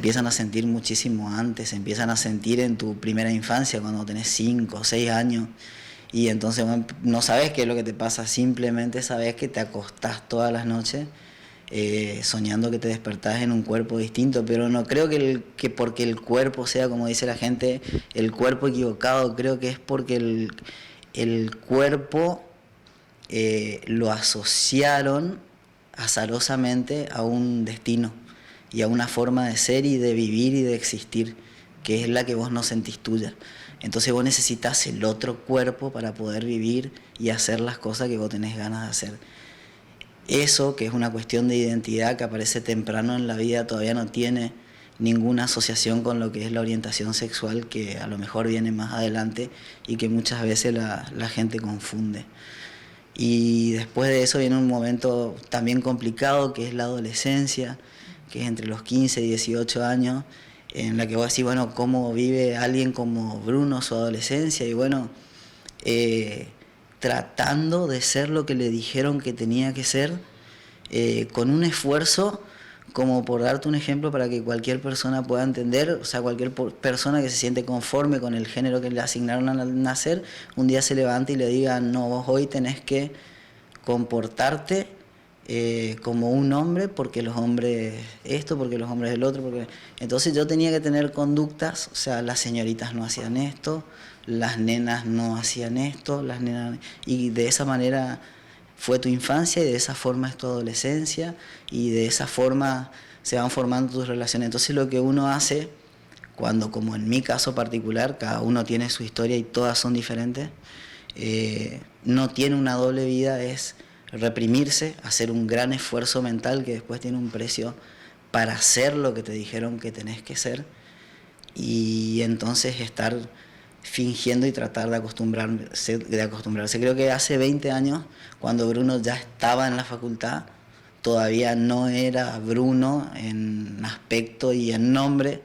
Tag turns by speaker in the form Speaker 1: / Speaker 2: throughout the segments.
Speaker 1: empiezan a sentir muchísimo antes, se empiezan a sentir en tu primera infancia, cuando tenés 5 o 6 años, y entonces bueno, no sabes qué es lo que te pasa, simplemente sabes que te acostás todas las noches soñando que te despertás en un cuerpo distinto, pero no creo que porque el cuerpo sea, como dice la gente, el cuerpo equivocado, creo que es porque el cuerpo lo asociaron azarosamente a un destino y a una forma de ser y de vivir y de existir, que es la que vos no sentís tuya. Entonces vos necesitas el otro cuerpo para poder vivir y hacer las cosas que vos tenés ganas de hacer. Eso, que es una cuestión de identidad que aparece temprano en la vida, todavía no tiene ninguna asociación con lo que es la orientación sexual, que a lo mejor viene más adelante y que muchas veces la gente confunde. Y después de eso viene un momento también complicado, que es la adolescencia, que es entre los 15 y 18 años, en la que vos decís, bueno, ¿cómo vive alguien como Bruno su adolescencia? Y bueno, tratando de ser lo que le dijeron que tenía que ser, con un esfuerzo, como por darte un ejemplo para que cualquier persona pueda entender, o sea, cualquier persona que se siente conforme con el género que le asignaron al nacer, un día se levante y le diga, no, vos hoy tenés que comportarte como un hombre, porque los hombres esto, porque los hombres el otro, porque... Entonces yo tenía que tener conductas, o sea, las señoritas no hacían esto, las nenas no hacían esto, las nenas... Y de esa manera fue tu infancia y de esa forma es tu adolescencia y de esa forma se van formando tus relaciones. Entonces lo que uno hace, cuando como en mi caso particular, cada uno tiene su historia y todas son diferentes, no tiene una doble vida, es reprimirse, hacer un gran esfuerzo mental que después tiene un precio para hacer lo que te dijeron que tenés que ser, y entonces estar fingiendo y tratar de acostumbrarse. Creo que hace 20 años, cuando Bruno ya estaba en la facultad, todavía no era Bruno en aspecto y en nombre,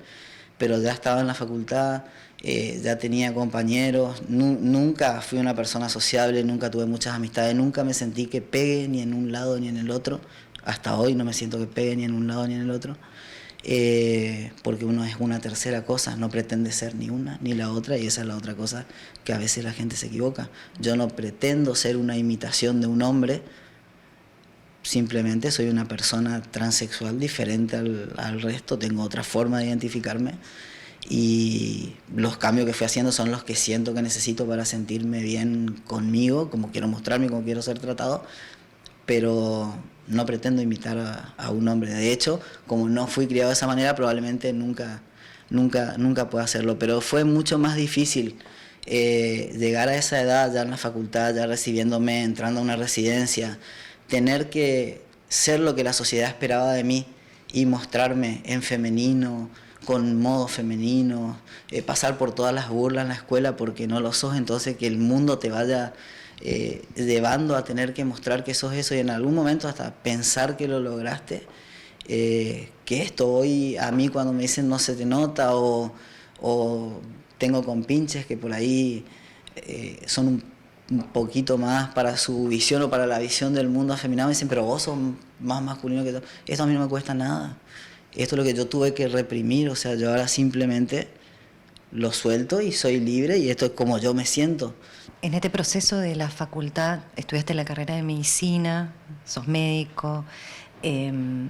Speaker 1: pero ya estaba en la facultad, ya tenía compañeros, nunca fui una persona sociable, nunca tuve muchas amistades, nunca me sentí que pegue ni en un lado ni en el otro, hasta hoy no me siento que pegue ni en un lado ni en el otro, porque uno es una tercera cosa, no pretende ser ni una ni la otra, y esa es la otra cosa que a veces la gente se equivoca. Yo no pretendo ser una imitación de un hombre, simplemente soy una persona transexual diferente al resto, tengo otra forma de identificarme, y los cambios que fui haciendo son los que siento que necesito para sentirme bien conmigo, como quiero mostrarme, como quiero ser tratado, pero no pretendo imitar a un hombre. De hecho, como no fui criado de esa manera, probablemente nunca pueda hacerlo, pero fue mucho más difícil llegar a esa edad, ya en la facultad, ya recibiéndome, entrando a una residencia, tener que ser lo que la sociedad esperaba de mí y mostrarme en femenino, con modo femenino, pasar por todas las burlas en la escuela porque no lo sos, entonces que el mundo te vaya llevando a tener que mostrar que sos eso, y en algún momento hasta pensar que lo lograste, que esto hoy a mí cuando me dicen no se te nota, o tengo compinches que por ahí son un poquito más para su visión o para la visión del mundo afeminado, me dicen, pero vos sos más masculino que todo. Esto a mí no me cuesta nada. Esto es lo que yo tuve que reprimir, o sea, yo ahora simplemente lo suelto y soy libre, y esto es como yo me siento.
Speaker 2: En este proceso de la facultad, estudiaste la carrera de medicina, sos médico, y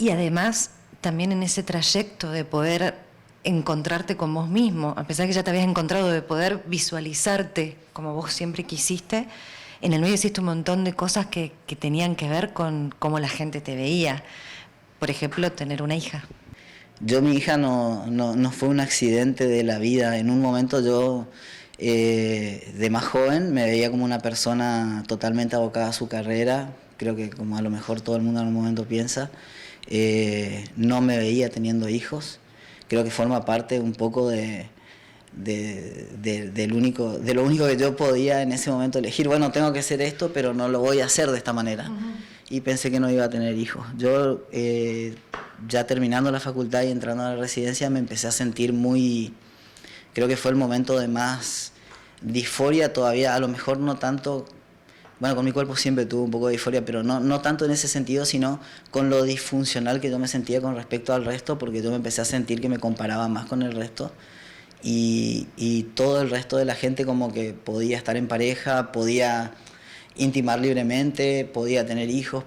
Speaker 2: además también en ese trayecto de poder encontrarte con vos mismo, a pesar que ya te habías encontrado, de poder visualizarte como vos siempre quisiste, en el medio hiciste un montón de cosas que tenían que ver con cómo la gente te veía. Por ejemplo, tener una hija.
Speaker 1: Mi hija no fue un accidente de la vida. En un momento yo, de más joven, me veía como una persona totalmente abocada a su carrera. Creo que como a lo mejor todo el mundo en un momento piensa. No me veía teniendo hijos. Creo que forma parte un poco de lo único que yo podía en ese momento elegir. Bueno, tengo que hacer esto, pero no lo voy a hacer de esta manera. Y pensé que no iba a tener hijos. Yo, ya terminando la facultad y entrando a la residencia, me empecé a sentir creo que fue el momento de más disforia todavía, a lo mejor no tanto bueno, con mi cuerpo siempre tuve un poco de disforia, pero no tanto en ese sentido, sino con lo disfuncional que yo me sentía con respecto al resto, porque yo me empecé a sentir que me comparaba más con el resto. Y todo el resto de la gente como que podía estar en pareja, podía intimar libremente, podía tener hijos,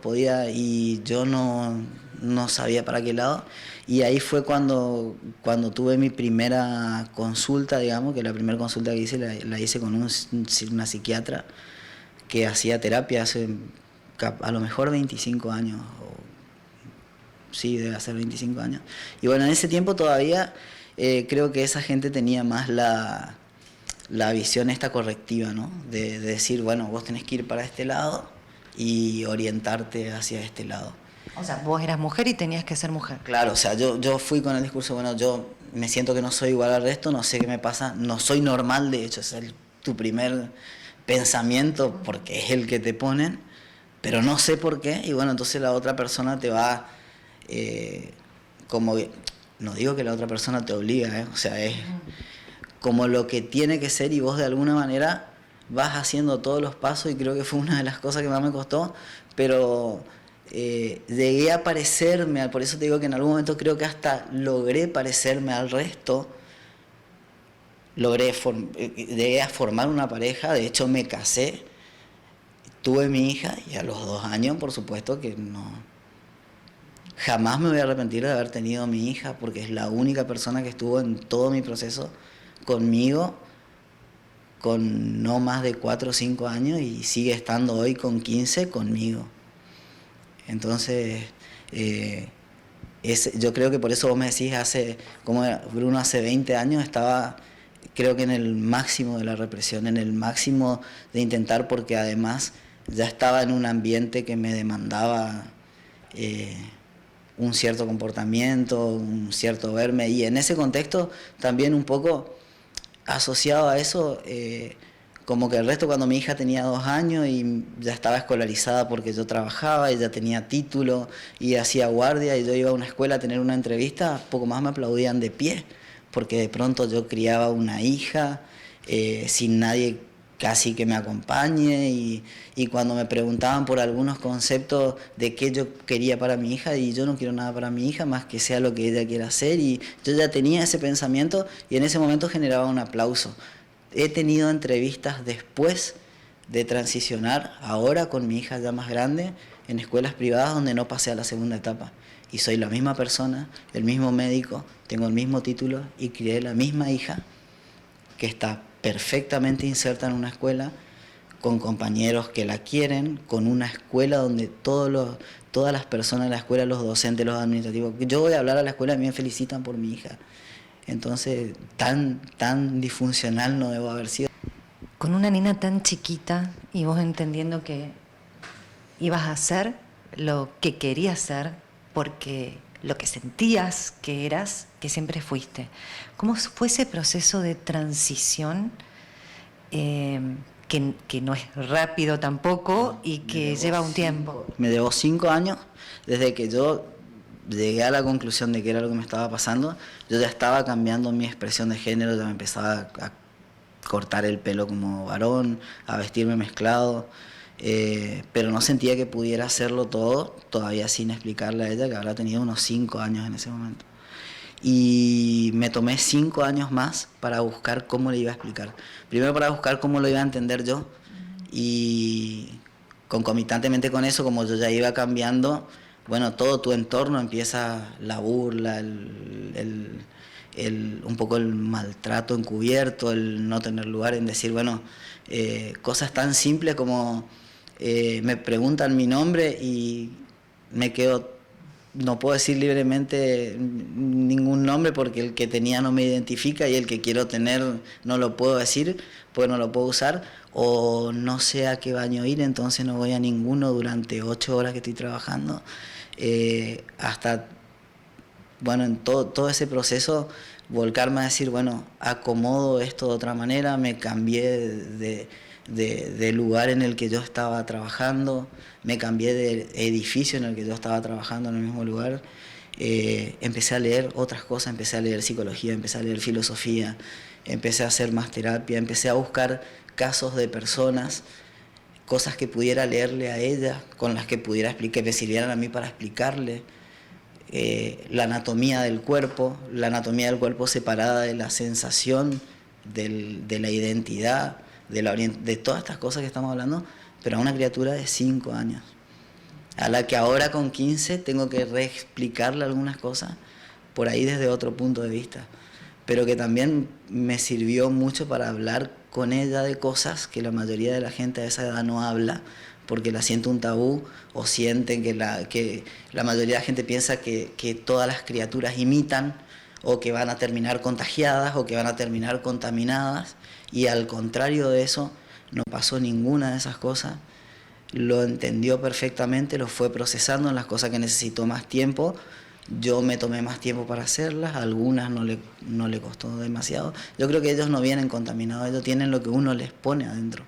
Speaker 1: y yo no sabía para qué lado. Y ahí fue cuando tuve mi primera consulta, digamos, que la primera consulta que hice la hice con una psiquiatra que hacía terapia hace a lo mejor 25 años, sí, debe hacer 25 años. Y bueno, en ese tiempo todavía creo que esa gente tenía más la visión esta correctiva, ¿no? De decir, bueno, vos tenés que ir para este lado y orientarte hacia este lado.
Speaker 2: O sea, vos eras mujer y tenías que ser mujer.
Speaker 1: Claro, o sea, yo fui con el discurso, bueno, yo me siento que no soy igual al resto, no sé qué me pasa, no soy normal, de hecho, es tu primer pensamiento porque es el que te ponen, pero no sé por qué, y bueno, entonces la otra persona te va, como, no digo que la otra persona te obliga, o sea, es como lo que tiene que ser y vos de alguna manera vas haciendo todos los pasos y creo que fue una de las cosas que más me costó, pero llegué a parecerme, por eso te digo que en algún momento creo que hasta logré parecerme al resto, llegué a formar una pareja, de hecho me casé, tuve mi hija y a los 2 años por supuesto que jamás me voy a arrepentir de haber tenido a mi hija porque es la única persona que estuvo en todo mi proceso conmigo con no más de 4 o 5 años y sigue estando hoy con 15 conmigo. Entonces, yo creo que por eso vos me decís, como Bruno hace 20 años estaba, creo que en el máximo de la represión, en el máximo de intentar, porque además ya estaba en un ambiente que me demandaba un cierto comportamiento, un cierto verme, y en ese contexto también un poco asociado a eso, como que el resto cuando mi hija tenía 2 años y ya estaba escolarizada porque yo trabajaba, ella tenía título y hacía guardia y yo iba a una escuela a tener una entrevista, poco más me aplaudían de pie, porque de pronto yo criaba una hija sin nadie casi que me acompañe y cuando me preguntaban por algunos conceptos de qué yo quería para mi hija y yo no quiero nada para mi hija más que sea lo que ella quiera hacer y yo ya tenía ese pensamiento y en ese momento generaba un aplauso. He tenido entrevistas después de transicionar, ahora con mi hija ya más grande, en escuelas privadas donde no pasé a la segunda etapa. Y soy la misma persona, el mismo médico, tengo el mismo título y crié la misma hija que está perfectamente inserta en una escuela, con compañeros que la quieren, con una escuela donde todas las personas de la escuela, los docentes, los administrativos, yo voy a hablar a la escuela y me felicitan por mi hija. Entonces, tan disfuncional no debo haber sido.
Speaker 2: Con una nena tan chiquita y vos entendiendo que ibas a hacer lo que querías ser, porque lo que sentías que eras, que siempre fuiste. ¿Cómo fue ese proceso de transición que no es rápido tampoco y que lleva un tiempo?
Speaker 1: Me llevó 5 años desde que yo llegué a la conclusión de que era lo que me estaba pasando. Yo ya estaba cambiando mi expresión de género, ya me empezaba a cortar el pelo como varón, a vestirme mezclado, pero no sentía que pudiera hacerlo todo, todavía sin explicarle a ella que habrá tenido unos 5 años en ese momento. Y me tomé 5 años más para buscar cómo le iba a explicar. Primero para buscar cómo lo iba a entender yo y concomitantemente con eso, como yo ya iba cambiando, bueno, todo tu entorno empieza la burla, un poco el maltrato encubierto, el no tener lugar en decir, bueno, cosas tan simples como me preguntan mi nombre y me quedo, no puedo decir libremente ningún nombre porque el que tenía no me identifica y el que quiero tener no lo puedo decir porque no lo puedo usar, o no sé a qué baño ir, entonces no voy a ninguno durante 8 horas que estoy trabajando, hasta, bueno, en todo ese proceso volcarme a decir, bueno, acomodo esto de otra manera, me cambié de lugar en el que yo estaba trabajando, me cambié de edificio en el que yo estaba trabajando en el mismo lugar, empecé a leer otras cosas, empecé a leer psicología, empecé a leer filosofía, empecé a hacer más terapia, empecé a buscar casos de personas cosas que pudiera leerle a ella, con las que pudiera explicar, que me sirvieran a mí para explicarle. La anatomía del cuerpo separada de la sensación, de la identidad, de todas estas cosas que estamos hablando, pero a una criatura de 5 años, a la que ahora con 15 tengo que reexplicarle algunas cosas por ahí desde otro punto de vista, pero que también me sirvió mucho para hablar con ella de cosas que la mayoría de la gente a esa edad no habla, porque la siente un tabú, o sienten que la mayoría de la gente piensa que todas las criaturas imitan, o que van a terminar contagiadas, o que van a terminar contaminadas, y al contrario de eso, no pasó ninguna de esas cosas. Lo entendió perfectamente, lo fue procesando en las cosas que necesitó más tiempo. Yo me tomé más tiempo para hacerlas, a algunas no le costó demasiado. Yo creo que ellos no vienen contaminados, ellos tienen lo que uno les pone adentro.